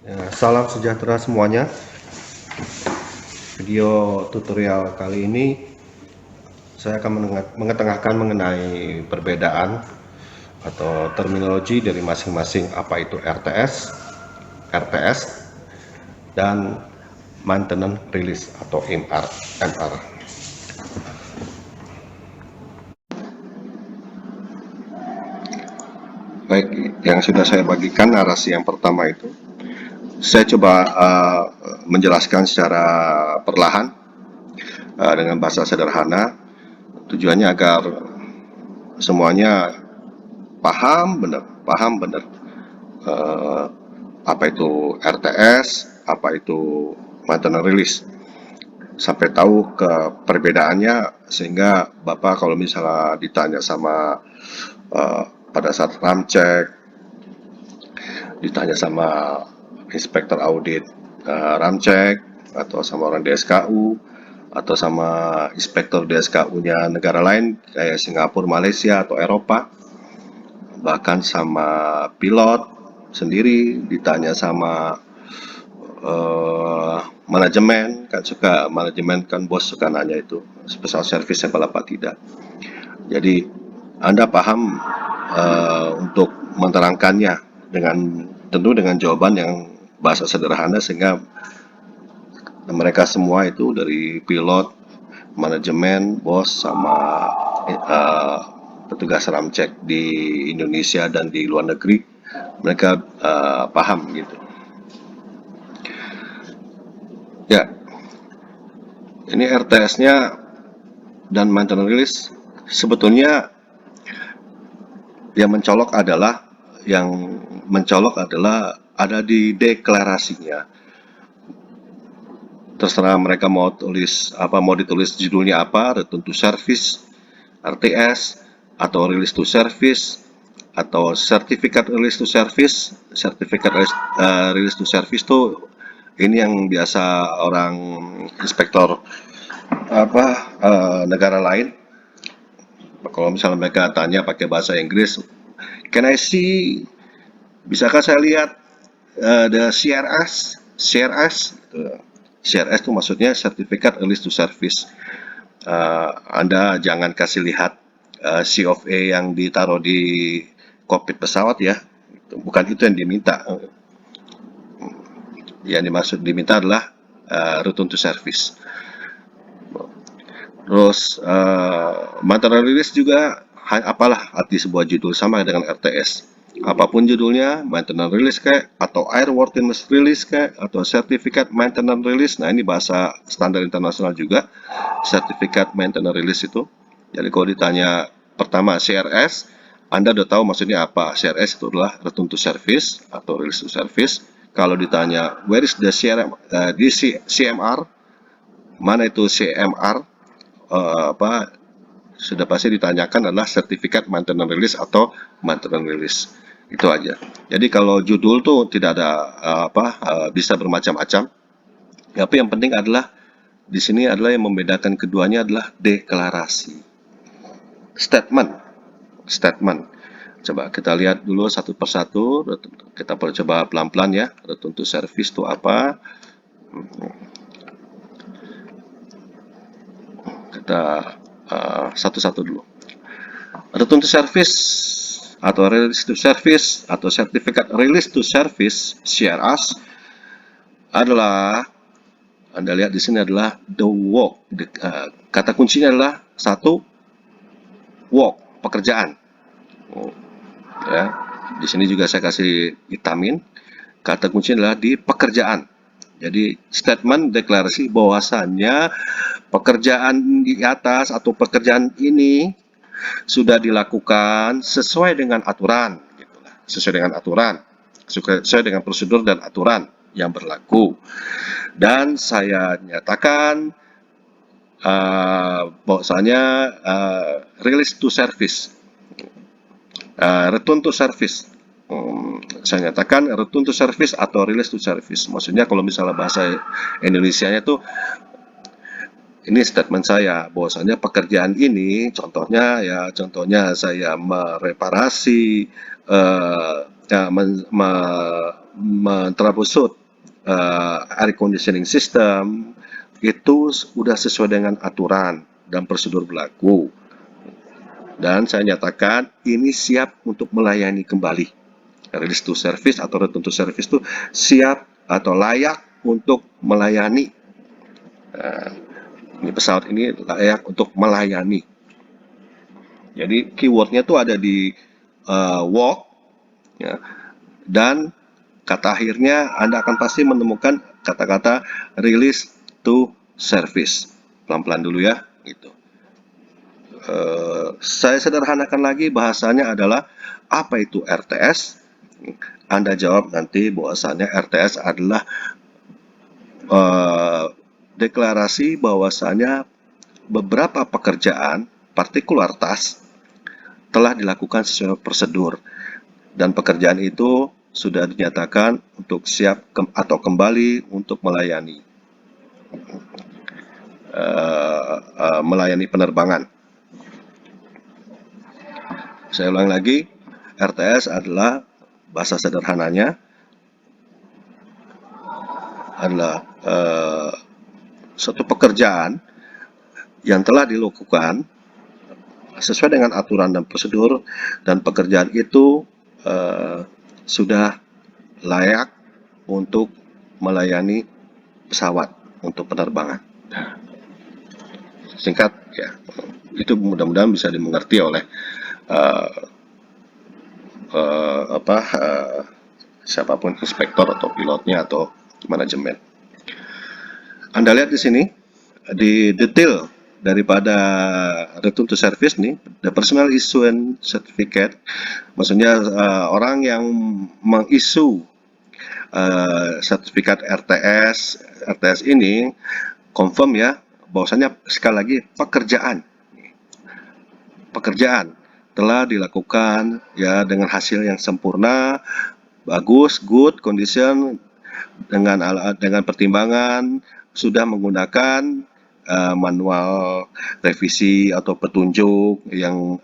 Ya, salam sejahtera semuanya. Video tutorial kali ini saya akan mengetengahkan mengenai perbedaan atau terminologi dari masing-masing, apa itu RTS, dan maintenance release atau MR. Baik, yang sudah saya bagikan narasi yang pertama itu, saya coba menjelaskan secara perlahan dengan bahasa sederhana. Tujuannya agar semuanya paham benar apa itu RTS, apa itu maintenance release, sampai tahu ke perbedaannya, sehingga Bapak kalau misalnya ditanya sama pada saat RAM check, ditanya sama inspektor audit RAM check, atau sama orang DSKU, atau sama inspektor DSKU-nya negara lain kayak Singapura, Malaysia, atau Eropa, bahkan sama pilot sendiri, ditanya sama manajemen, kan suka manajemen, kan bos suka nanya itu special service apa tidak. Jadi Anda paham untuk menerangkannya dengan tentu dengan jawaban yang bahasa sederhana, sehingga mereka semua itu dari pilot, manajemen, bos, sama petugas ramcek di Indonesia dan di luar negeri, mereka paham gitu. Ya, ini RTS-nya dan maintenance release sebetulnya yang mencolok adalah ada di deklarasinya. Terserah mereka mau ditulis judulnya apa, return to service, RTS, atau release to service, atau certificate release to service. Release to service tuh ini yang biasa orang inspektor negara lain, kalau misalnya mereka tanya pakai bahasa Inggris, can I see, bisakah saya lihat the CRS? CRS itu maksudnya Certificate Release to Service. Anda jangan kasih lihat C of A yang ditaruh di kokpit pesawat ya, bukan itu yang diminta. Yang diminta adalah return to service. Terus maintenance release juga, apalah arti sebuah judul, sama dengan RTS. Apapun judulnya, maintenance release kayak, atau airworthiness release kayak, atau certificate maintenance release. Nah, ini bahasa standar internasional juga, certificate maintenance release itu. Jadi kalau ditanya pertama CRS, Anda udah tahu maksudnya apa. CRS itu adalah return to service atau release to service. Kalau ditanya where is the CMR, mana itu CMR, sudah pasti ditanyakan adalah Certificate Maintenance Release atau Maintenance Release. Itu aja. Jadi kalau judul tuh tidak ada bisa bermacam-macam. Tapi yang penting adalah di sini adalah yang membedakan keduanya adalah deklarasi. Statement. Coba kita lihat dulu satu persatu. Kita coba pelan-pelan ya. Return to service itu apa? Kita satu-satu dulu. Return to service atau release to service atau certificate release to service CRS adalah, Anda lihat di sini adalah the work. Kata kuncinya adalah satu, work, pekerjaan. Ya, di sini juga saya kasih hitamin. Kata kuncinya adalah di pekerjaan. Jadi statement deklarasi bahwasannya pekerjaan di atas atau pekerjaan ini sudah dilakukan sesuai dengan aturan, sesuai dengan prosedur dan aturan yang berlaku. Dan saya nyatakan bahwasanya release to service, return to service. Saya nyatakan return to service atau release to service. Maksudnya kalau misalnya bahasa Indonesianya tuh, ini statement saya bahwasanya pekerjaan ini, contohnya saya mereparasi, troubleshoot air conditioning system itu sudah sesuai dengan aturan dan prosedur berlaku. Dan saya nyatakan ini siap untuk melayani kembali. Release to service atau return to service itu siap atau layak untuk melayani. Ini pesawat ini layak untuk melayani. Jadi keywordnya tuh ada di walk, ya, dan kata akhirnya Anda akan pasti menemukan kata-kata release to service. Pelan-pelan dulu ya, gitu. Saya sederhanakan lagi, bahasanya adalah apa itu RTS. Anda jawab nanti bahwasanya RTS adalah deklarasi bahwasanya beberapa pekerjaan partikular task telah dilakukan sesuai prosedur dan pekerjaan itu sudah dinyatakan untuk siap atau kembali untuk melayani penerbangan. Saya ulang lagi, RTS adalah bahasa sederhananya adalah suatu pekerjaan yang telah dilakukan sesuai dengan aturan dan prosedur, dan pekerjaan itu sudah layak untuk melayani pesawat untuk penerbangan. Singkat ya, itu mudah-mudahan bisa dimengerti oleh siapapun, inspektor atau pilotnya atau manajemen. Anda lihat di sini di detail daripada return to service nih, the personal issuance certificate, maksudnya orang yang mengisu sertifikat RTS ini confirm ya bahwasanya sekali lagi pekerjaan telah dilakukan ya dengan hasil yang sempurna, bagus, good condition, dengan pertimbangan sudah menggunakan manual revisi atau petunjuk yang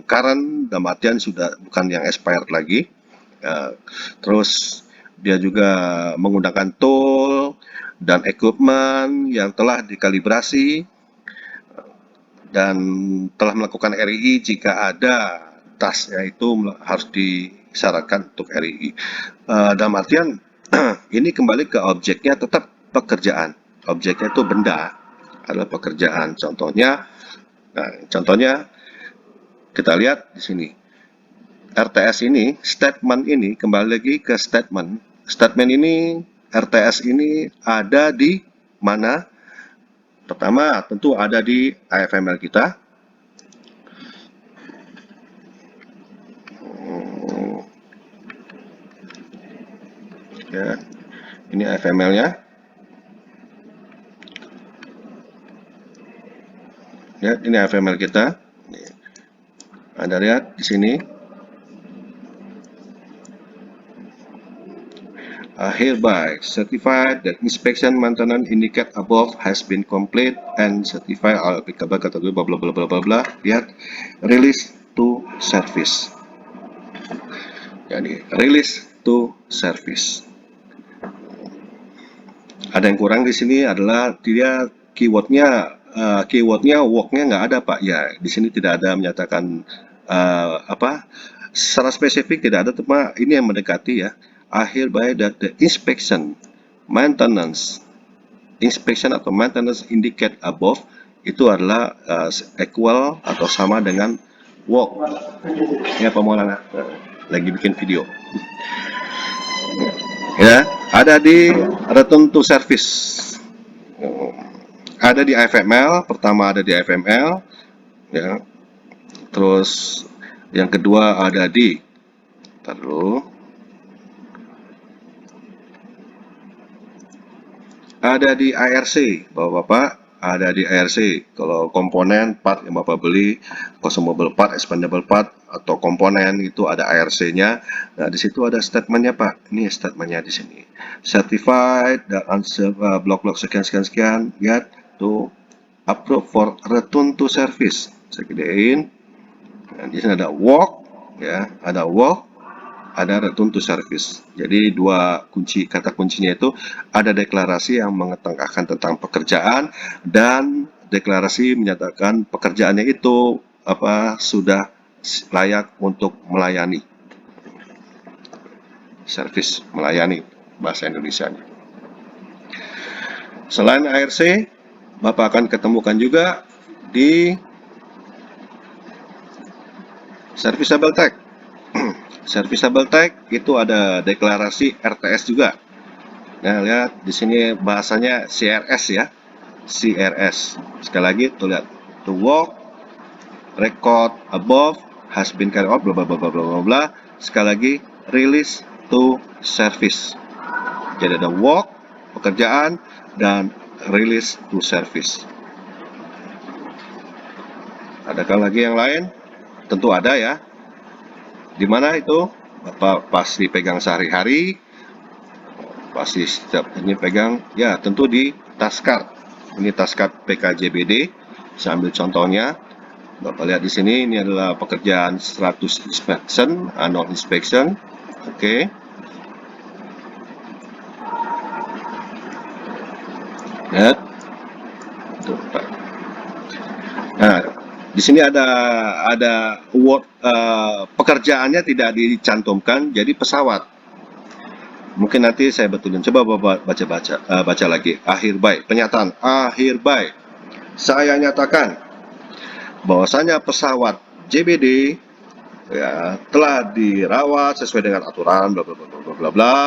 current, dalam artian sudah bukan yang expired lagi. Terus dia juga menggunakan tool dan equipment yang telah dikalibrasi dan telah melakukan RII jika ada tasnya itu harus disyaratkan untuk RII. Dalam artian ini kembali ke objeknya tetap pekerjaan. Objeknya itu benda adalah pekerjaan. Contohnya kita lihat di sini. RTS ini, statement ini, kembali lagi ke statement. Statement ini, RTS ini ada di mana? Pertama, tentu ada di AFML kita. Ya, ini AFML-nya. Ya, ini AFML kita. Anda lihat di sini. Hereby certified that inspection maintenance indicate above has been complete and certified all applicable category bla bla bla bla bla bla. Lihat, release to service. Jadi release to service. Ada yang kurang di sini adalah dia keywordnya worknya nggak ada Pak. Ya, di sini tidak ada menyatakan secara spesifik tidak ada, cuma ini yang mendekati ya. Hereby that the inspection atau maintenance indicate above itu adalah equal atau sama dengan work. Ya, Pak Maulana lagi bikin video. Ya, ada di return to service. Ada di AFML, pertama ada di AFML, ya. Terus yang kedua ada di, ada di ARC, Bapak-bapak, ada di ARC. Kalau komponen part yang Bapak beli, consumable part, expendable part, atau komponen itu ada ARC-nya. Nah, di situ ada statementnya Pak. Ini statementnya di sini. Certified dan answer blok-blok sekian. Get to approve for return to service. Saya gedein. Nah, di sini ada work, ya, ada work. ada return to service. Jadi dua kata kuncinya itu ada deklarasi yang mengetengahkan tentang pekerjaan dan deklarasi menyatakan pekerjaannya itu sudah layak untuk melayani. Service melayani bahasa Indonesianya. Selain ARC, Bapak akan ketemukan juga di Serviceable Tag. Serviceable Tag itu ada deklarasi RTS juga. Nah, lihat di sini bahasanya CRS ya. CRS. Sekali lagi tuh lihat. The work record above has been carried out bla bla bla bla bla bla. Sekali lagi release to service. Jadi ada work pekerjaan dan release to service. Adakah lagi yang lain? Tentu ada ya. Di mana itu? Bapak pasti pegang sehari-hari, pasti setiap ini pegang, ya tentu di Taskar. Ini Taskar PKJBD. Saya ambil contohnya. Bapak lihat di sini, ini adalah pekerjaan 100 inspection, annual inspection. Oke. Lihat. Nah, di sini ada award pekerjaannya tidak dicantumkan, jadi pesawat. Mungkin nanti saya betulin. Coba Bapak baca lagi. Akhir baik. Pernyataan akhir baik. Saya nyatakan bahwasanya pesawat JBD ya telah dirawat sesuai dengan aturan bla bla bla bla bla bla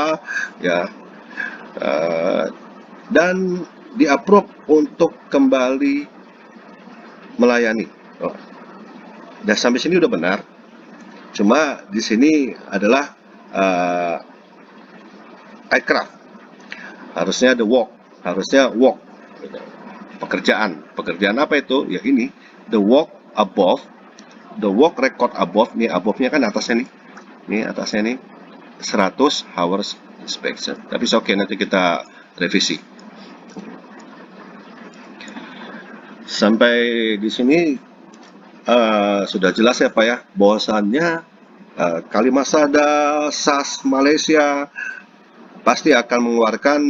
ya dan di-approve untuk kembali melayani. Dan sampai sini udah benar. Cuma di sini adalah aircraft. Harusnya walk. Pekerjaan apa itu? Ya ini, the walk above, the walk record above. Nih above-nya kan atasnya nih. Ini atasnya nih 100 hours inspection. Tapi oke, nanti kita revisi. Sampai di sini sudah jelas ya Pak ya, bahwasannya Kalimasada, SAS Malaysia pasti akan mengeluarkan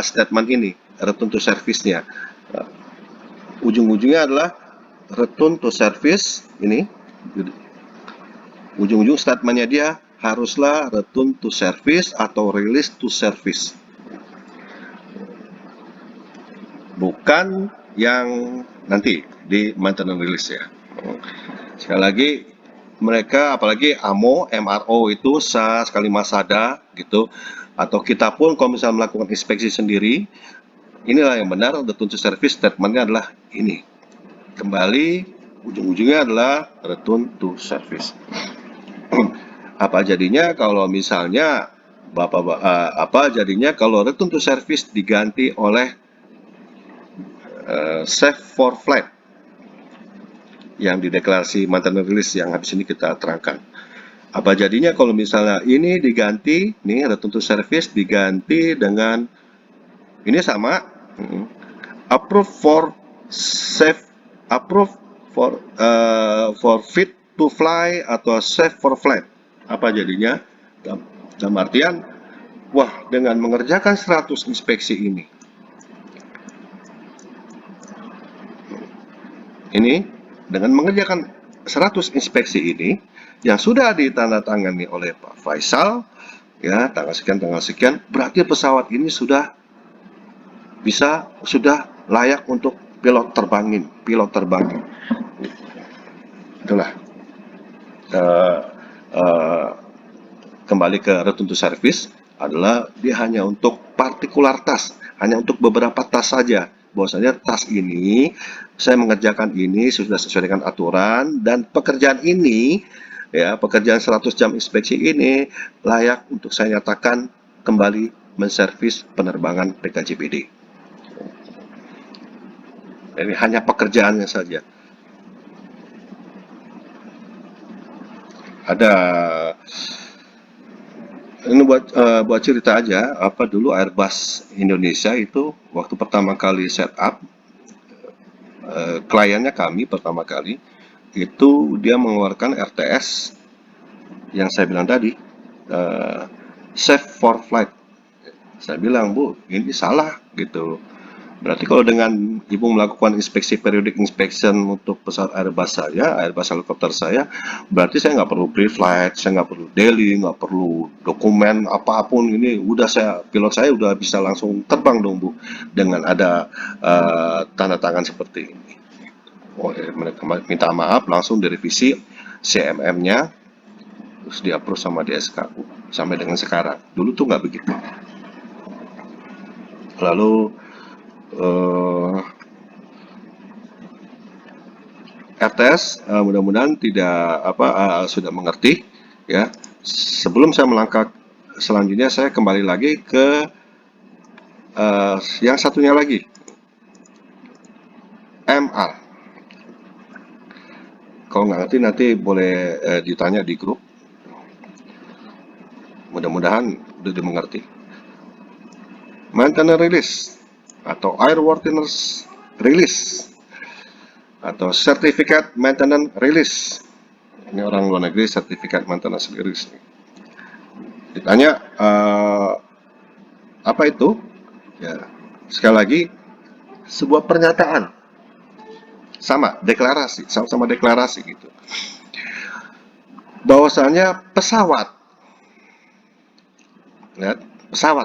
statement ini, return to service-nya. Ujung-ujungnya adalah return to service ini. Ujung-ujung statementnya dia haruslah return to service atau release to service. Bukan yang nanti di maintenance release ya. Sekali lagi mereka apalagi AMO, MRO itu SAS, Kalimasada gitu, atau kita pun kalau misalnya melakukan inspeksi sendiri, inilah yang benar, return to service statementnya adalah ini. Kembali ujung-ujungnya adalah return to service. Apa jadinya kalau misalnya kalau return to service diganti oleh safe for flight yang di deklarasi maintenance release yang habis ini kita terangkan. Apa jadinya kalau misalnya ini diganti, nih return to service diganti dengan ini sama, approve for safe, approve for fit to fly atau safe for flight. Apa jadinya? Dalam artian, wah dengan mengerjakan 100 inspeksi ini dengan mengerjakan 100 inspeksi ini yang sudah ditandatangani oleh Pak Faisal ya tanggal sekian berarti pesawat ini sudah layak untuk pilot terbangin. Itulah kembali ke return to service adalah dia hanya untuk partikular task, hanya untuk beberapa task saja. Bahwasanya task ini saya mengerjakan ini sudah sesuai dengan aturan dan pekerjaan ini ya pekerjaan 100 jam inspeksi ini layak untuk saya nyatakan kembali menservis penerbangan PKJBD. Ini hanya pekerjaannya saja. Ada ini buat cerita aja, dulu Airbus Indonesia itu waktu pertama kali setup kliennya kami pertama kali itu dia mengeluarkan RTS yang saya bilang tadi uh, safe for flight. Saya bilang, Bu, ini salah gitu. Berarti kalau dengan Ibu melakukan inspeksi periodic inspection untuk pesawat Airbus helikopter saya, berarti saya nggak perlu pre-flight, saya nggak perlu daily, nggak perlu dokumen apapun. Ini udah pilot saya udah bisa langsung terbang dong Bu, dengan ada tanda tangan seperti ini. Oh, mereka minta maaf, langsung direvisi CMM-nya, terus di-approve sama DSKU sampai dengan sekarang. Dulu tuh nggak begitu. Lalu RTS mudah-mudahan tidak sudah mengerti ya. Sebelum saya melangkah selanjutnya, saya kembali lagi ke yang satunya lagi, MR. Kalau nggak ngerti nanti boleh ditanya di grup. Mudah-mudahan sudah dimengerti. Maintenance release atau airworthiness release atau certificate maintenance release. Ini orang luar negeri, certificate maintenance release. Ditanya apa itu? Ya, sekali lagi sebuah pernyataan, sama deklarasi gitu. Bahwasanya pesawat,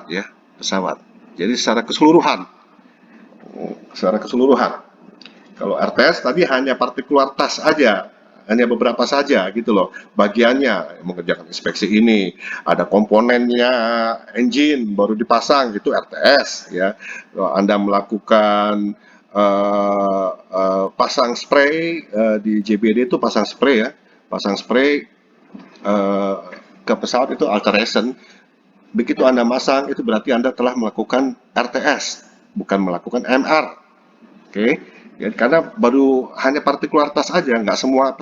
ya, pesawat. Jadi secara keseluruhan. Kalau RTS tadi hanya partikular aja, hanya beberapa saja gitu loh bagiannya, mengerjakan inspeksi ini, ada komponennya, engine baru dipasang gitu RTS ya. Kalau Anda melakukan pasang spray di JBD itu pasang spray ya, pasang spray ke pesawat itu alteration. Begitu Anda masang itu berarti Anda telah melakukan RTS, bukan melakukan MR. Oke, ya, karena baru hanya partikular tas aja, nggak semua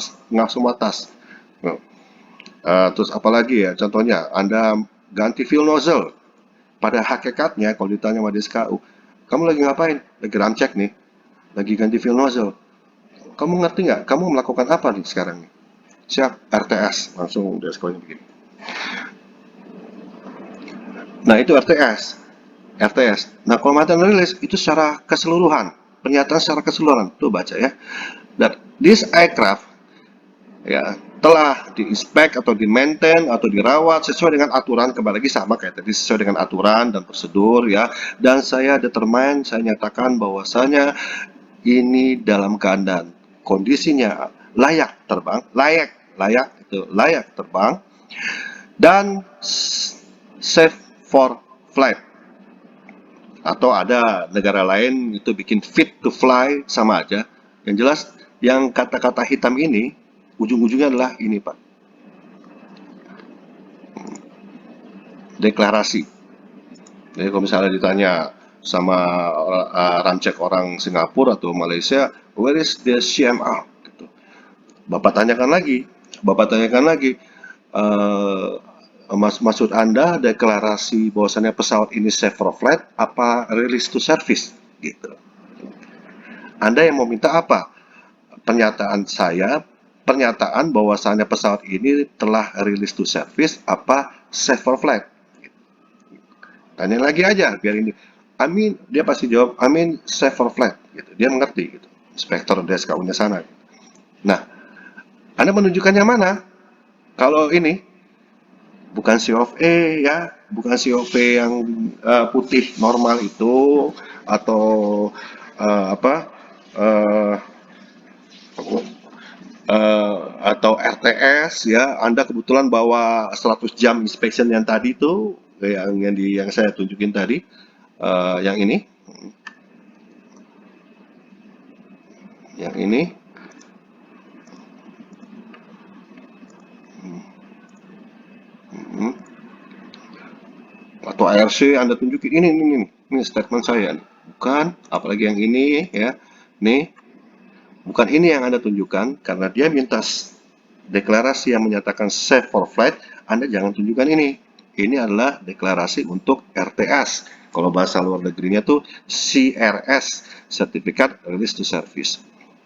tas. Nah, terus apalagi ya, contohnya Anda ganti fuel nozzle. Pada hakikatnya kalau ditanya sama DSKU, kamu lagi ngapain? Lagi ram cek nih, lagi ganti fuel nozzle. Kamu ngerti nggak? Kamu melakukan apa nih sekarang nih? Siap, RTS. Langsung DSKU begini. Nah itu RTS. RTS. Nah kalau maintenance release itu secara keseluruhan, pernyataan secara keseluruhan. Tuh baca ya. That this aircraft ya telah diinspek atau di-maintain atau dirawat sesuai dengan aturan, kembali lagi sama kayak tadi, sesuai dengan aturan dan prosedur ya, dan saya nyatakan bahwasanya ini dalam keadaan kondisinya layak terbang, layak terbang dan safe for flight. Atau ada negara lain itu bikin fit to fly, sama aja. Yang jelas yang kata-kata hitam ini ujung-ujungnya adalah ini Pak, deklarasi. Jadi kalau misalnya ditanya sama ramcek orang Singapura atau Malaysia, where is the CMR? Gitu. Bapak tanyakan lagi, maksud Anda deklarasi bahwasannya pesawat ini safe for flight apa release to service? Gitu. Anda yang mau minta apa? Pernyataan bahwasannya pesawat ini telah release to service apa safe for flight? Tanya lagi aja biar ini. Amin, dia pasti jawab Amin safe for flight gitu. Dia mengerti gitu. Inspektor DSKU-nya sana. Nah, Anda menunjukkannya mana? Kalau ini bukan COV ya, bukan COV yang putih normal itu atau apa uh, atau RTS ya, Anda kebetulan bawa 100 jam inspection yang tadi itu, yang saya tunjukin tadi, yang ini, atau ARC Anda tunjukin ini statement saya, bukan, apalagi yang ini ya, nih, bukan ini yang Anda tunjukkan, karena dia minta deklarasi yang menyatakan safe for flight, Anda jangan tunjukkan ini. Ini adalah deklarasi untuk RTS. Kalau bahasa luar negerinya tuh CRS, Certificate Release to Service.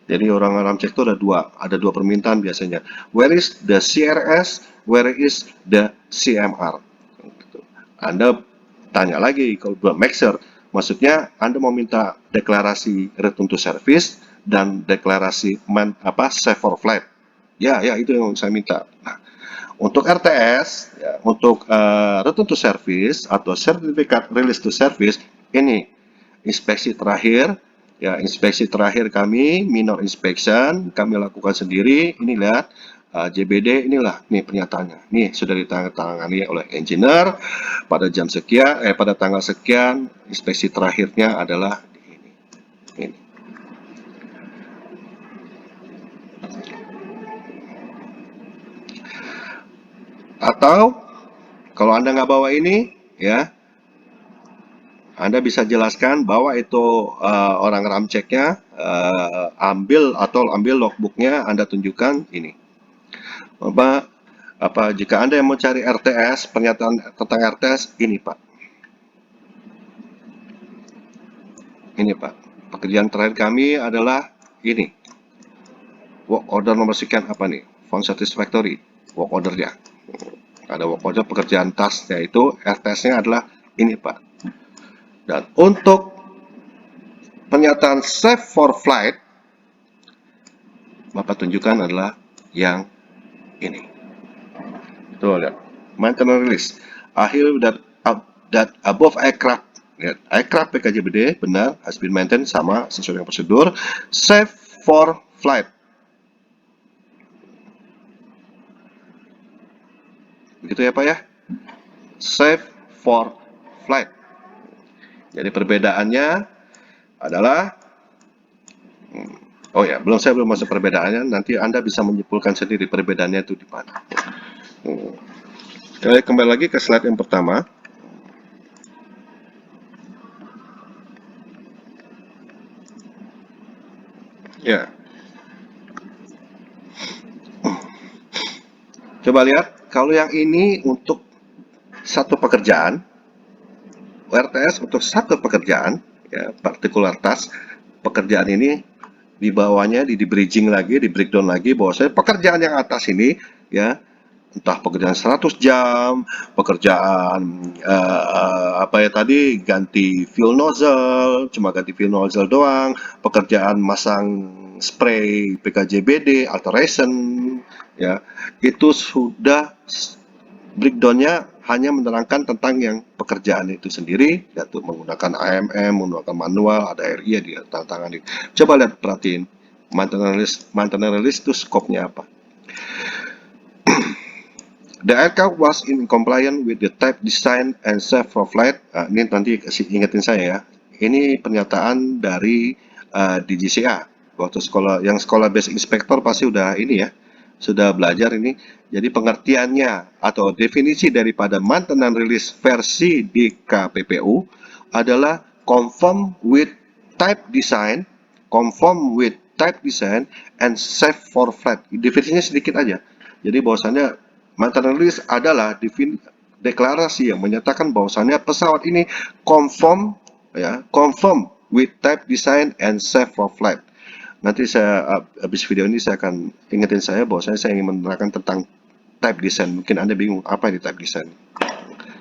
Jadi orang ramcek itu ada dua permintaan biasanya. Where is the CRS? Where is the CMR? Gitu. Anda tanya lagi kalau belum make sure. Maksudnya Anda mau minta deklarasi return to service dan deklarasi save for flight. Ya, itu yang saya minta. Nah, untuk RTS, ya, untuk return to service atau sertifikat release to service, ini inspeksi terakhir. Ya, inspeksi terakhir kami, minor inspection, kami lakukan sendiri. Ini lihat, JBD inilah, nih pernyataannya. Nih, sudah ditandatangani oleh engineer pada jam sekian, pada tanggal sekian, inspeksi terakhirnya adalah ini. Atau, kalau Anda nggak bawa ini, ya, Anda bisa jelaskan bahwa itu orang ramceknya ambil logbooknya, Anda tunjukkan ini. Jika Anda yang mau cari RTS, pernyataan tentang RTS, ini Pak. Ini Pak. Pekerjaan terakhir kami adalah ini. Work order nomor sekian apa nih? Found satisfactory. Work ordernya. Ada work order pekerjaan task, yaitu RTS-nya adalah ini Pak. Dan untuk pernyataan save for flight, Bapak tunjukkan adalah yang ini. Tuh lihat, maintenance release. Akhir that above aircraft, lihat, aircraft PKJBD benar has been maintained sama sesuai dengan prosedur. Save for flight. Begitu ya Pak ya. Save for flight. Jadi perbedaannya adalah oh ya, saya belum masuk perbedaannya. Nanti Anda bisa menyimpulkan sendiri perbedaannya itu di mana. Kita kembali lagi ke slide yang pertama. Ya. Coba lihat, kalau yang ini untuk satu pekerjaan, RTS untuk satu pekerjaan, ya, particular task, pekerjaan ini di bawahnya di bridging lagi, di breakdown lagi, bahwasanya pekerjaan yang atas ini, ya, entah pekerjaan 100 jam, pekerjaan tadi ganti fuel nozzle, cuma ganti fuel nozzle doang, pekerjaan masang spray PKJBD, alteration, ya, itu sudah breakdownnya hanya menerangkan tentang yang pekerjaan itu sendiri, yaitu menggunakan AMM, menggunakan manual, ada RI ya di tantangan ini. Coba lihat, perhatiin maintenance release itu skopnya apa. The aircraft was in compliance with the type design and safe for flight. Ini nanti ingetin saya ya. Ini pernyataan dari DGCA. Waktu sekolah basic inspector pasti udah ini ya, sudah belajar ini. Jadi pengertiannya atau definisi daripada maintenance release versi DKPPU adalah conform with type design, and safe for flight. Definisinya sedikit aja. Jadi bahwasannya maintenance release adalah deklarasi yang menyatakan bahwasannya pesawat ini conform with type design and safe for flight. Nanti saya habis video ini saya akan ingetin bahwa saya ingin menerangkan tentang type design. Mungkin Anda bingung apa ini type design.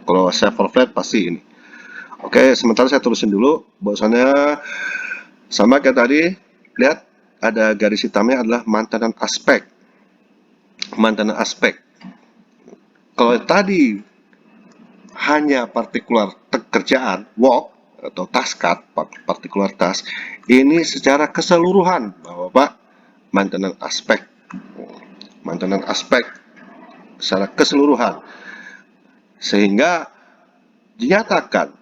Kalau safe for flight pasti ini. Oke, sementara saya tulisin dulu bahwasannya sama kayak tadi, lihat ada garis hitamnya adalah maintenance aspect. Maintenance aspect. Kalau tadi hanya partikular kerjaan, work atau task cut, particular task, ini secara keseluruhan, Bapak, maintenance aspek secara keseluruhan, sehingga dinyatakan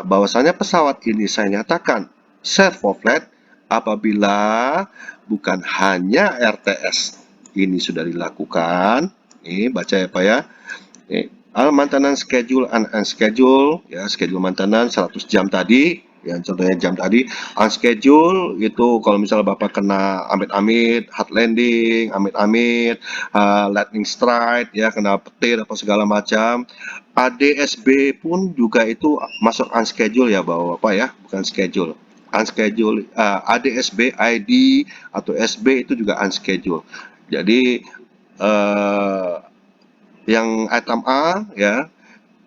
bahwasanya pesawat ini saya nyatakan safe for flight apabila bukan hanya RTS ini sudah dilakukan. Ini baca ya Pak ya. All maintenance schedule and unschedule, ya, schedule maintenance 100 jam tadi, yang contohnya jam tadi. Unschedule itu kalau misalnya Bapak kena amit-amit hard landing, amit-amit lightning strike, ya, kena petir apa segala macam. ADSB pun juga itu masuk unschedule ya Bapak ya, bukan schedule. unschedule, ADSB, ID atau SB itu juga unschedule. Jadi yang item A ya,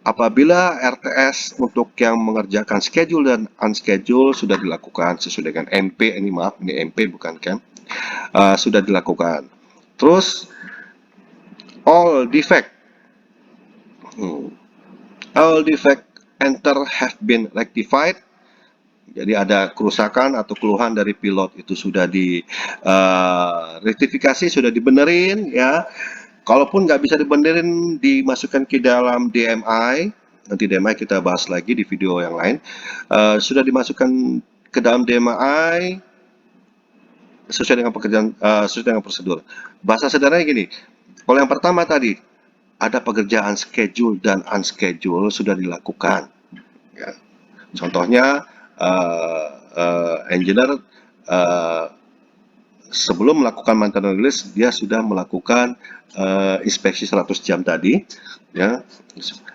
apabila RTS untuk yang mengerjakan schedule dan unschedule sudah dilakukan sesuai dengan MP, ini maaf, ini MP bukan CAM, sudah dilakukan. Terus all defect, all defect enter have been rectified. Jadi ada kerusakan atau keluhan dari pilot itu sudah di rektifikasi, sudah dibenerin ya. Kalaupun nggak bisa dibenerin, dimasukkan ke dalam DMI. Nanti DMI kita bahas lagi di video yang lain. Sudah dimasukkan ke dalam DMI sesuai dengan pekerjaan, sesuai dengan prosedur. Bahasa sederhananya gini. Kalau yang pertama tadi ada pekerjaan schedule dan unschedule sudah dilakukan. Ya. Contohnya engineer sebelum melakukan maintenance release dia sudah melakukan inspeksi 100 jam tadi, ya,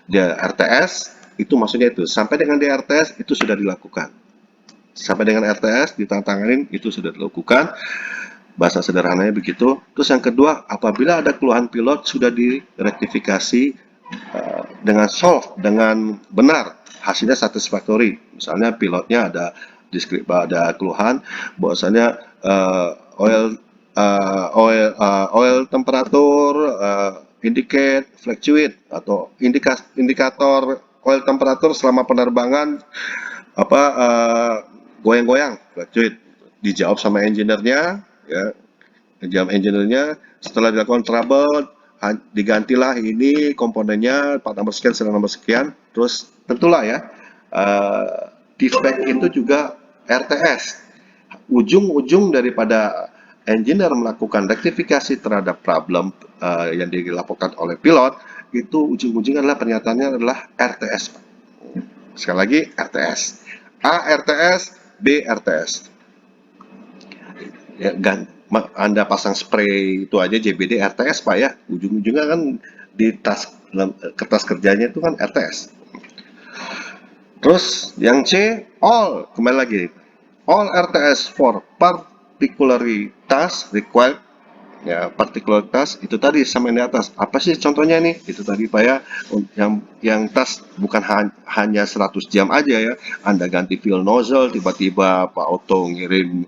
dia RTS itu maksudnya itu sampai dengan di RTS itu sudah dilakukan, sampai dengan RTS ditantanganin itu sudah dilakukan, bahasa sederhananya begitu. Terus yang kedua, apabila ada keluhan pilot sudah direktifikasi dengan solve dengan benar, hasilnya satisfactory. Misalnya pilotnya ada keluhan bahwasanya oil temperatur indicate fluctuate atau indikator oil temperatur selama penerbangan goyang-goyang fluctuate, dijawab sama engineer-nya ya, dijawab engineer-nya. Setelah dilakukan trouble, digantilah ini komponennya part nomor sekian, serial nomor sekian. Terus tentulah ya, defect itu juga RTS. Ujung-ujung daripada engineer melakukan rektifikasi terhadap problem yang dilaporkan oleh pilot, itu ujung-ujungnya adalah pernyataannya adalah RTS. Sekali lagi RTS. A RTS, B RTS. Ya, Anda pasang spray itu aja JBD RTS Pak ya, ujung-ujungnya kan di kertas kerjanya itu kan RTS. Terus yang C, all, kembali lagi, all RTS for particularly task required, ya particular task itu tadi sama yang di atas. Apa sih contohnya nih? Itu tadi Pak ya, yang task bukan hanya 100 jam aja ya. Anda ganti fuel nozzle, tiba-tiba Pak Auto ngirim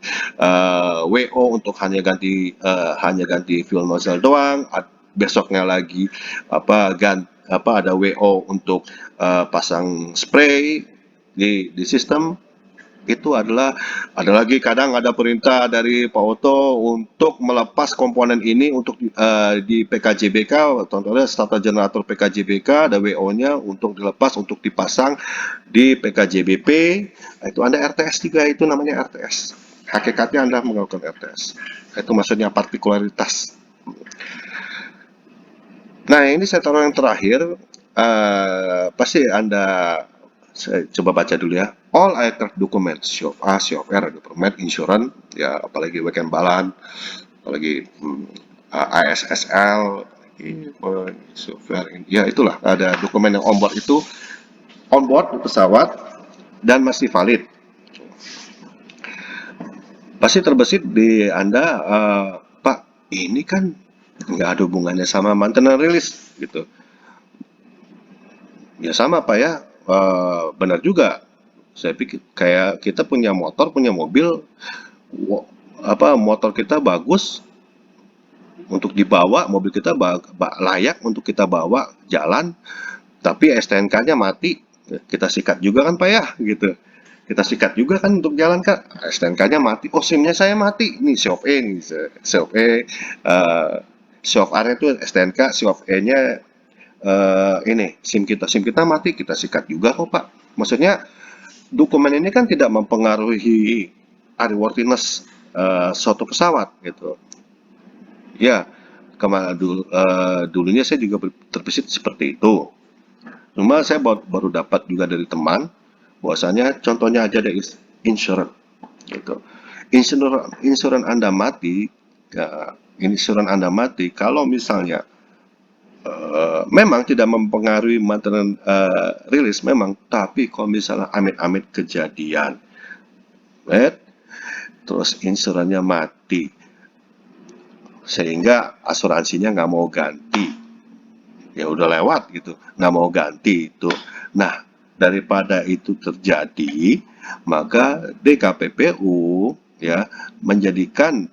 WO untuk hanya ganti fuel nozzle doang. Besoknya lagi ada WO untuk pasang spray di sistem. Itu adalah ada lagi kadang ada perintah dari Pak Oto untuk melepas komponen ini untuk di PKJBK, contohnya starter generator PKJBK ada WO-nya untuk dilepas untuk dipasang di PKJBP. Itu Anda RTS juga, itu namanya RTS. Hakikatnya Anda melakukan RTS. Itu maksudnya partikularitas. Nah, ini saya taruh yang terakhir. Pasti Anda, saya coba baca dulu ya. All aircraft documents, show of A, show of R, permit, insurance, ya apalagi weekend balan, apalagi ASSL, ya itulah ada dokumen yang onboard itu, onboard di pesawat dan masih valid. Pasti terbesit di Anda, Pak, ini kan nggak ada hubungannya sama maintenance release gitu. Ya sama Pak ya, benar juga. Saya pikir kayak kita punya motor, punya mobil, motor kita bagus untuk dibawa, mobil kita layak untuk kita bawa jalan, tapi STNK-nya mati, kita sikat juga kan Pak ya, gitu. Kita sikat juga kan untuk jalan kan, STNK-nya mati, oh SIM-nya saya mati, ini show of E nih, show of E, show of R itu STNK, show of E-nya ini SIM kita mati, kita sikat juga kok Pak. Maksudnya dokumen ini kan tidak mempengaruhi airworthiness suatu pesawat gitu. Ya, dulunya saya juga terbesit seperti itu. Cuma saya baru dapat juga dari teman, bahwasanya contohnya aja ada insurance gitu. Insurance Anda mati, ya, insurance Anda mati kalau misalnya memang tidak mempengaruhi maintenance release memang, tapi kalau misalnya amit-amit kejadian flat, terus insurannya mati, sehingga asuransinya nggak mau ganti. Ya udah lewat gitu, nggak mau ganti itu. Nah, daripada itu terjadi, maka DKPPU ya menjadikan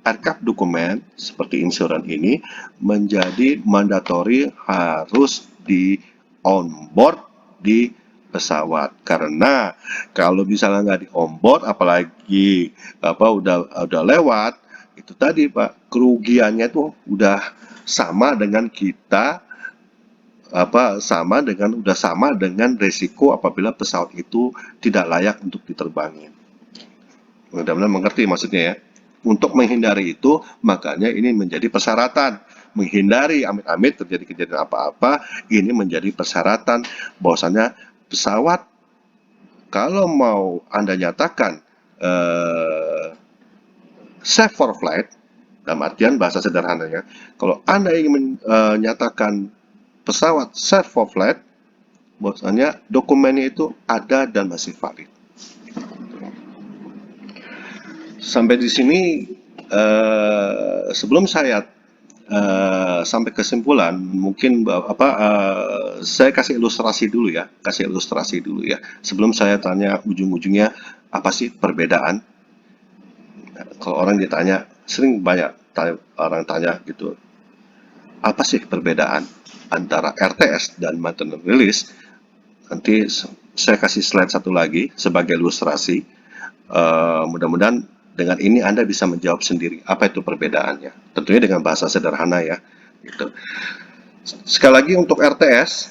RKAP dokumen seperti insuran ini menjadi mandatori, harus di onboard di pesawat. Karena kalau misalnya nggak di onboard, apalagi udah lewat, itu tadi Pak, kerugiannya tuh udah sama dengan kita, sama dengan resiko apabila pesawat itu tidak layak untuk diterbangin. Mudah-mudahan mengerti maksudnya ya. Untuk menghindari itu, makanya ini menjadi persyaratan. Menghindari amit-amit terjadi kejadian apa-apa, ini menjadi persyaratan bahwasanya pesawat, kalau mau Anda nyatakan safe for flight, dalam artian bahasa sederhananya, kalau Anda ingin menyatakan pesawat safe for flight, bahwasanya dokumennya itu ada dan masih valid. Sampai di sini, sebelum saya sampai kesimpulan, mungkin saya kasih ilustrasi dulu ya, sebelum saya tanya ujung-ujungnya apa sih perbedaan. Kalau orang ditanya, sering banyak orang tanya gitu, apa sih perbedaan antara RTS dan maintenance release. Nanti saya kasih slide satu lagi sebagai ilustrasi. Mudah-mudahan dengan ini Anda bisa menjawab sendiri apa itu perbedaannya. Tentunya dengan bahasa sederhana ya. Gitu. Sekali lagi untuk RTS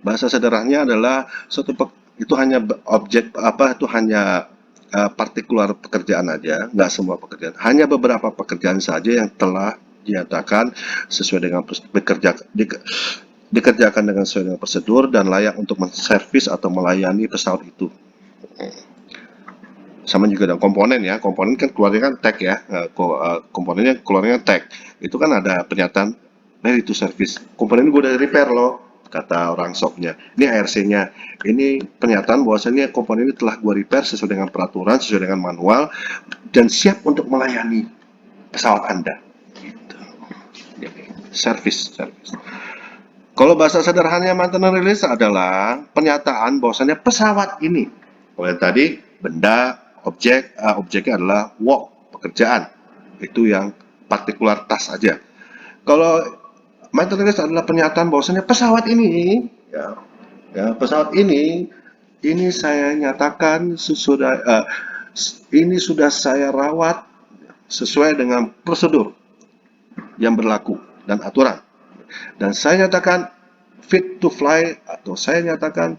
bahasa sederhananya adalah itu hanya objek itu hanya partikular pekerjaan aja, nggak semua pekerjaan. Hanya beberapa pekerjaan saja yang telah dinyatakan sesuai dengan dikerjakan dengan sesuai dengan prosedur dan layak untuk menservis atau melayani pesawat itu. Sama juga dengan komponen ya, komponen kan keluarnya kan tag ya, komponennya keluarnya tag, itu kan ada pernyataan ready to service, komponen gue udah repair loh, kata orang shopnya, ini ARC-nya, ini pernyataan bahwasanya komponen ini telah gue repair sesuai dengan peraturan, sesuai dengan manual, dan siap untuk melayani pesawat Anda. Gitu. Service. Kalau bahasa sederhananya maintenance release adalah pernyataan bahwasanya pesawat ini, kalau tadi benda, objeknya adalah work, pekerjaan, itu yang partikular task saja. Kalau maintenance release adalah pernyataan bahwasanya pesawat ini, pesawat ini saya nyatakan ini sudah saya rawat sesuai dengan prosedur yang berlaku dan aturan. Dan saya nyatakan fit to fly atau saya nyatakan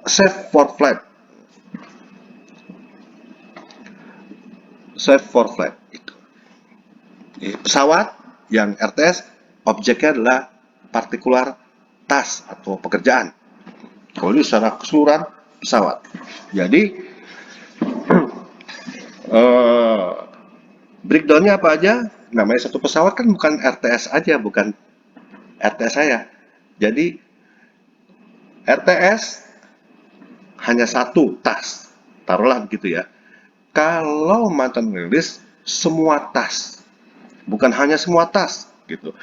safe for flight. Safe for flight itu. Pesawat yang RTS objeknya adalah partikular task atau pekerjaan. Kalau ini secara keseluruhan pesawat. Jadi breakdownnya apa aja? Namanya satu pesawat kan bukan RTS aja, bukan RTS saya. Jadi RTS hanya satu tas, taruhlah begitu ya. Kalau mantan rilis semua tas, bukan hanya semua tas gitu,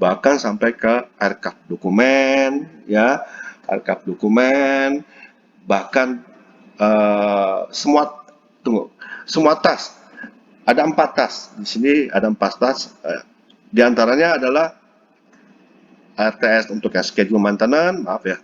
bahkan sampai ke RKAP dokumen ya, RKAP dokumen, bahkan semua tas, ada 4 tas di sini, ada 4 tas, di antaranya adalah RTS untuk yang schedule maintenance, maaf ya,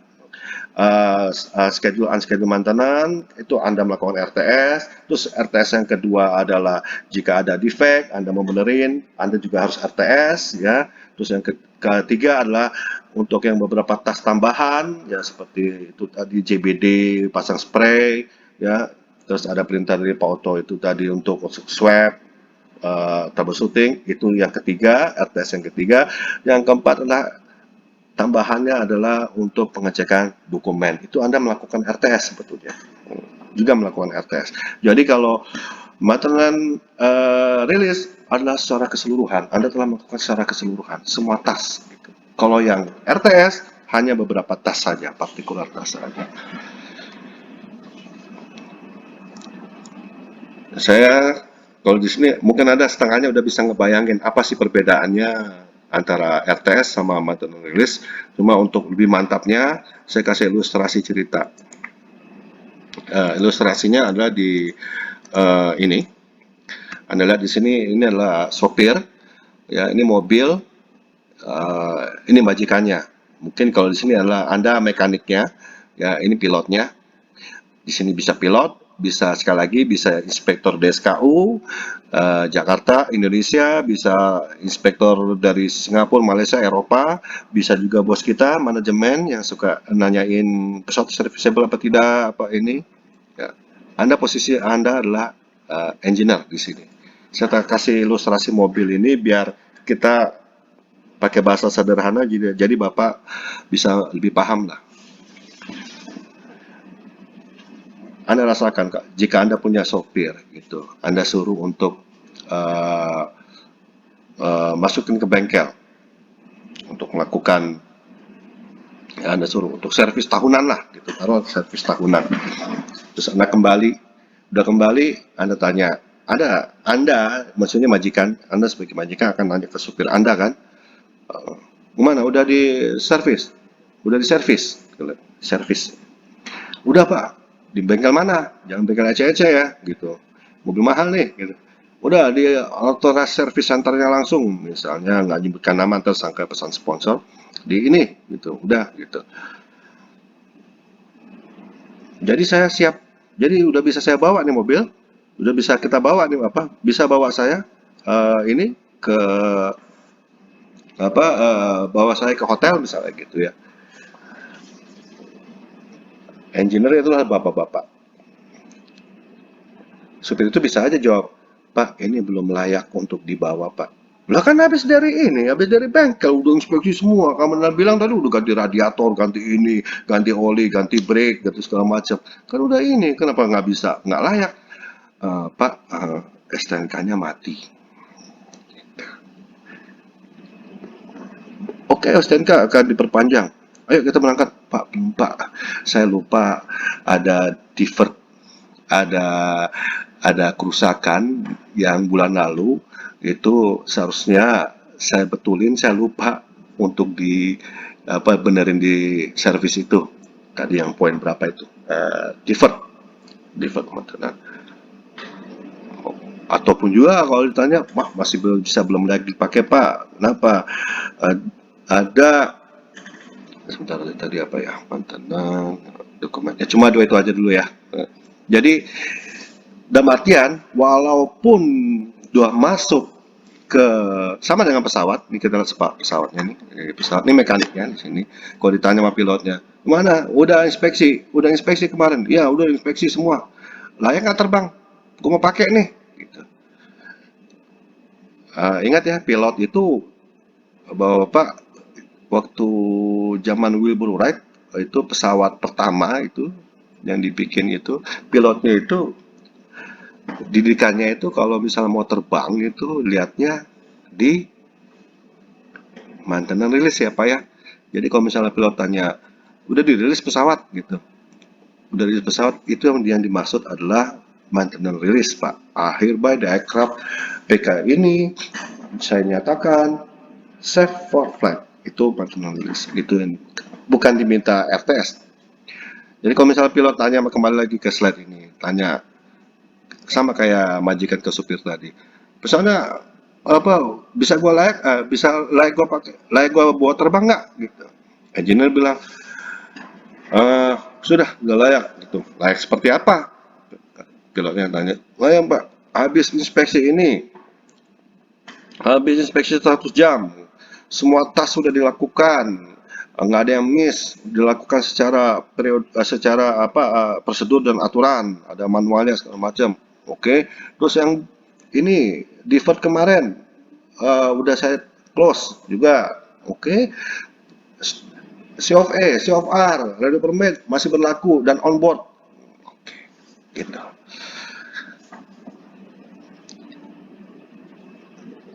schedule unscheduled maintenance itu Anda melakukan RTS. Terus RTS yang kedua adalah jika ada defect Anda mau benerin, Anda juga harus RTS ya. Terus yang ketiga adalah untuk yang beberapa tas tambahan ya, seperti itu tadi JBD pasang spray ya. Terus ada perintah dari Pak Oto itu tadi untuk swab, troubleshooting, itu yang ketiga, RTS yang ketiga. Yang keempat adalah tambahannya adalah untuk pengecekan dokumen. Itu Anda melakukan RTS sebetulnya. Juga melakukan RTS. Jadi kalau maintenance release adalah secara keseluruhan. Anda telah melakukan secara keseluruhan semua tas. Gitu. Kalau yang RTS hanya beberapa tas saja, partikular tas saja. Saya kalau di sini mungkin ada setengahnya udah bisa ngebayangin apa sih perbedaannya antara RTS sama maintenance release. Cuma untuk lebih mantapnya, saya kasih ilustrasi cerita. Ilustrasinya adalah di ini. Anda lihat di sini, ini adalah sopir, ya ini mobil, ini majikannya. Mungkin kalau di sini adalah Anda mekaniknya, ya ini pilotnya. Di sini bisa pilot, bisa sekali lagi bisa inspektor DSKU, Jakarta, Indonesia, bisa inspektor dari Singapura, Malaysia, Eropa, bisa juga bos kita, manajemen yang suka nanyain pesawat serviceable apa tidak, apa ini. Ya. Posisi Anda adalah engineer di sini. Saya kasih ilustrasi mobil ini biar kita pakai bahasa sederhana, jadi Bapak bisa lebih paham lah. Anda rasakan Kak, jika Anda punya sopir gitu, Anda suruh untuk uh, masukin ke bengkel untuk melakukan, ya, Anda suruh untuk servis tahunan lah gitu, taruh servis tahunan. Terus Anda kembali, udah kembali, Anda tanya, Anda maksudnya majikan, Anda sebagai majikan akan nanya ke supir Anda kan, gimana? Udah di servis? Udah di servis? Servis. Udah Pak, di bengkel mana? Jangan bengkel ece-ece ya, gitu. Mobil mahal nih, gitu. Udah di authorized service centernya langsung, misalnya nggak nyebutkan nama tersangka pesan sponsor, di ini, gitu. Udah, gitu. Jadi saya siap, jadi udah bisa saya bawa nih mobil, udah bisa kita bawa nih apa? Bisa bawa saya ini ke apa? Bawa saya ke hotel misalnya gitu ya. Engineer itu adalah bapak-bapak. Supir itu bisa aja jawab, Pak, ini belum layak untuk dibawa, Pak. Lah kan habis dari ini, habis dari bengkel, udah inspeksi semua. Kamu bilang tadi udah ganti radiator, ganti ini, ganti oli, ganti brake, ganti segala macam. Kan udah ini, kenapa nggak bisa? Nggak layak. Pak, STNK-nya mati. Oke, STNK akan diperpanjang. Ayo kita berangkat. Pak, Pak, saya lupa ada divert, ada kerusakan yang bulan lalu itu seharusnya saya betulin, saya lupa untuk di benerin di servis itu tadi yang poin berapa itu divert maintenance. Ataupun juga kalau ditanya, masih belum bisa, belum lagi dipakai Pak, kenapa? Eh, ada sebentar, tadi apa ya, maintenance dokumennya, cuma dua itu aja dulu ya. Jadi dalam artian, walaupun udah masuk ke sama dengan pesawat, ini kita lihat pesawatnya nih, pesawat ini mekaniknya di sini. Kalau ditanya sama pilotnya, mana? Udah inspeksi kemarin. Ya, udah inspeksi semua. Layak nggak terbang? Gue mau pakai nih. Gitu. Ingat ya, pilot itu bapak waktu zaman Wilbur Wright itu pesawat pertama itu yang dibikin itu pilotnya itu didikannya itu kalau misalnya mau terbang itu lihatnya di maintenance rilis ya Pak ya. Jadi kalau misalnya pilot tanya, udah dirilis pesawat gitu. Udah dirilis pesawat, itu yang dimaksud adalah maintenance rilis Pak. Hereby the aircraft PK ini saya nyatakan safe for flight. Itu maintenance rilis. Itu yang bukan diminta RTS. Jadi kalau misalnya pilot tanya, kembali lagi ke slide ini, tanya sama kayak majikan ke supir tadi. Misalnya apa bisa gua layak bisa layak gua buat terbang nggak gitu. Engineer bilang sudah nggak layak gitu. Layak seperti apa? Pilotnya tanya. Layak Pak, habis inspeksi 100 jam, semua tas sudah dilakukan, nggak ada yang miss, dilakukan secara secara apa prosedur dan aturan, ada manualnya segala macam. Oke, terus yang ini divert kemarin udah saya close juga. Oke, C of A, C of R, radio permit masih berlaku dan on board. Oke, gitu.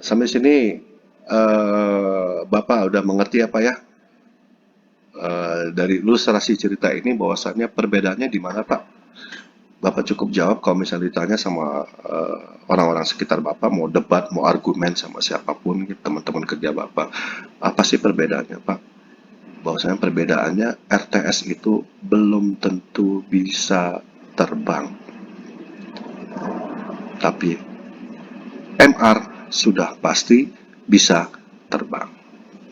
Sampai sini Bapak udah mengerti apa ya dari ilustrasi cerita ini bahwasannya perbedaannya di mana, Pak? Bapak cukup jawab kalau misalnya ditanya sama orang-orang sekitar Bapak, mau debat, mau argumen sama siapapun, gitu, teman-teman kerja Bapak, apa sih perbedaannya, Pak? Bahwasanya perbedaannya RTS itu belum tentu bisa terbang, tapi MR sudah pasti bisa terbang.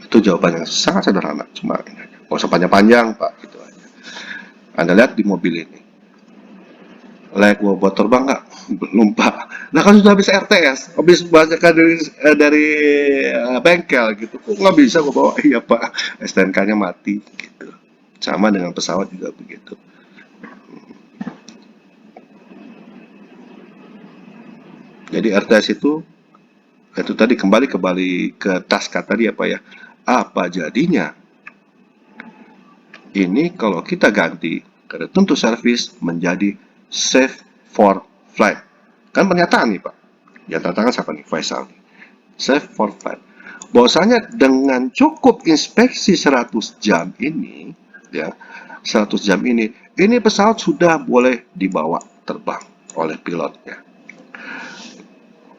Itu jawabannya sangat sederhana, cuma nggak usah panjang-panjang, Pak, gitu aja. Anda lihat di mobil ini, layak buat terbang nggak? Belum, Pak. Nah kan sudah habis RTS, habis bajakan dari bengkel gitu, kok nggak bisa gua bawa? Iya, Pak, STNK-nya mati gitu. Sama dengan pesawat juga begitu. Jadi RTS itu tadi kembali ke taska tadi apa ya? Apa jadinya? Ini kalau kita ganti dari tentu service menjadi safe for flight. Kan pernyataan nih, Pak. Yang tantangan siapa nih? Faisal nih. Safe for flight. Bahwasanya dengan cukup inspeksi 100 jam ini, ya, 100 jam ini pesawat sudah boleh dibawa terbang oleh pilotnya.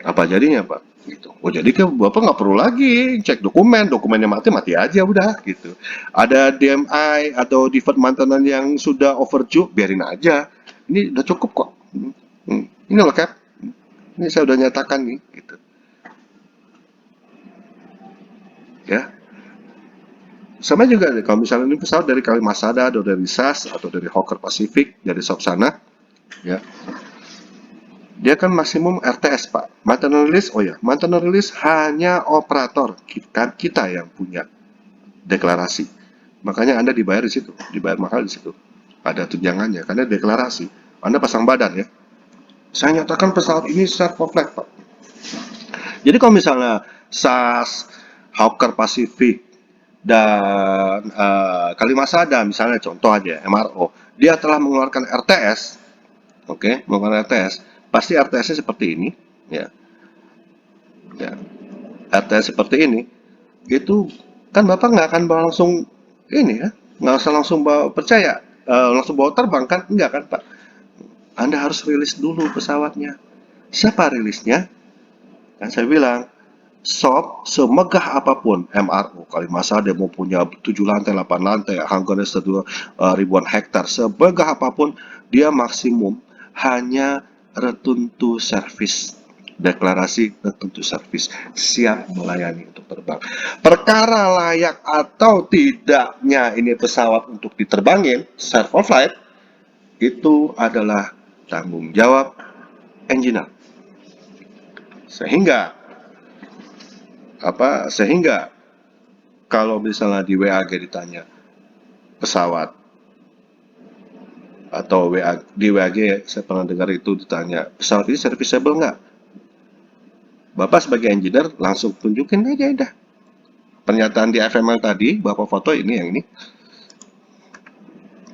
Apa jadinya, Pak? Gitu. Oh, jadi kan Bapak nggak perlu lagi cek dokumen, dokumennya mati aja udah gitu. Ada DMI atau deferred maintenance yang sudah overdue, biarin aja. Ini udah cukup kok. Ini loh, Cap. Ini saya udah nyatakan nih, gitu. Ya, sama juga nih, kalau misalnya ini pesawat dari Kalimasada atau dari SAS atau dari Hawker Pacific dari Sopsana, ya, dia kan maksimum RTS, Pak. Maintenance release, oh ya, maintenance release hanya operator kita yang punya deklarasi. Makanya Anda dibayar di situ, dibayar mahal di situ. Ada tunjangannya karena deklarasi. Anda pasang badan ya. Saya nyatakan pesawat ini serve flight, Pak. Jadi kalau misalnya SAS, Hawker Pacific, dan Kalimasada misalnya contoh aja MRO, dia telah mengeluarkan RTS, oke, mengeluarkan RTS, pasti RTS-nya seperti ini, ya, ya, RTS seperti ini, itu kan Bapak nggak akan bawa langsung ini ya, nggak usah langsung bawa percaya, langsung bawa terbang kan, enggak kan Pak? Anda harus rilis dulu pesawatnya. Siapa rilisnya? Kan saya bilang, shop semegah apapun MRO Kalimasada mau punya 7 lantai, 8 lantai, hangarnya ribuan hektar, semegah apapun dia maksimum hanya return to service. Deklarasi return to service, siap melayani untuk terbang. Perkara layak atau tidaknya ini pesawat untuk diterbangin, serve for flight, itu adalah tanggung jawab engineer. Sehingga sehingga kalau misalnya di WAG ditanya pesawat atau di WAG saya pernah dengar itu ditanya pesawat ini serviceable nggak? Bapak sebagai engineer langsung tunjukin aja udah. Pernyataan di FML tadi, Bapak foto ini yang ini.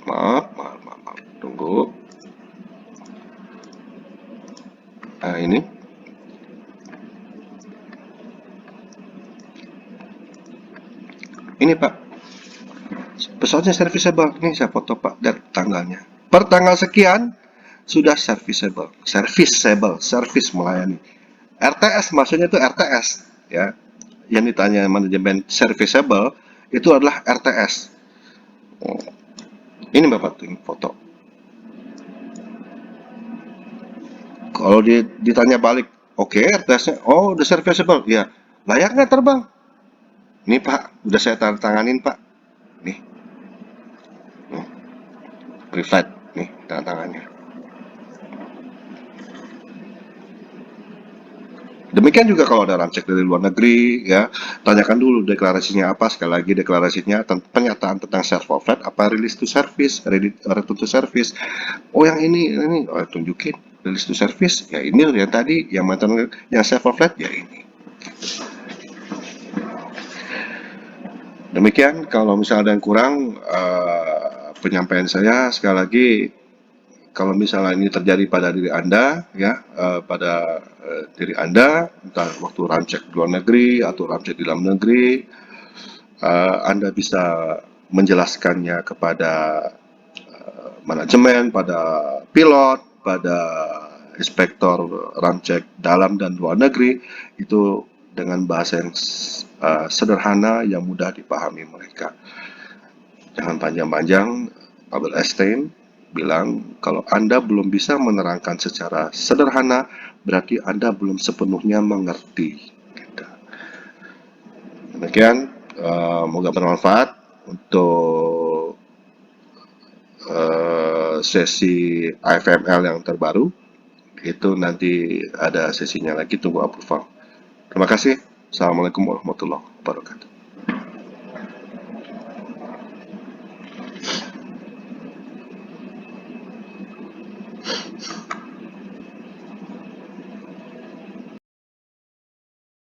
Maaf. Tunggu. Nah, ini. Ini Pak, pesawatnya serviceable. Ini saya foto Pak, dan tanggalnya. Per tanggal sekian, sudah service melayani. RTS maksudnya itu RTS ya. Yang ditanya manajemen serviceable itu adalah RTS. Oh, ini Bapak tuh foto. Kalau ditanya balik, oke, RTS-nya, oh udah serviceable, ya. Layak nggak terbang? Nih Pak, udah saya tanda tanganin Pak. Nih, private, nih tanda tangannya. Demikian juga kalau ada ramcek dari luar negeri, ya, tanyakan dulu deklarasinya apa. Sekali lagi deklarasinya pernyataan tentang serve for flight, apa release to service, return to service. Oh yang ini, oh, tunjukin release to service. Ya ini yang tadi, yang mantan, yang serve for flight, ya ini. Demikian, kalau misalnya ada yang kurang, penyampaian saya sekali lagi, kalau misalnya ini terjadi pada diri Anda, ya, pada diri Anda, entah waktu ramcek di luar negeri atau ramcek di dalam negeri, Anda bisa menjelaskannya kepada manajemen, pada pilot, pada inspektor ramcek dalam dan luar negeri, itu dengan bahasa yang sederhana yang mudah dipahami mereka. Jangan panjang-panjang. Albert Einstein bilang kalau Anda belum bisa menerangkan secara sederhana, berarti Anda belum sepenuhnya mengerti. Gitu. Demikian, semoga bermanfaat untuk sesi AFML yang terbaru. Itu nanti ada sesinya lagi, tunggu approval. Terima kasih. Assalamualaikum warahmatullahi wabarakatuh.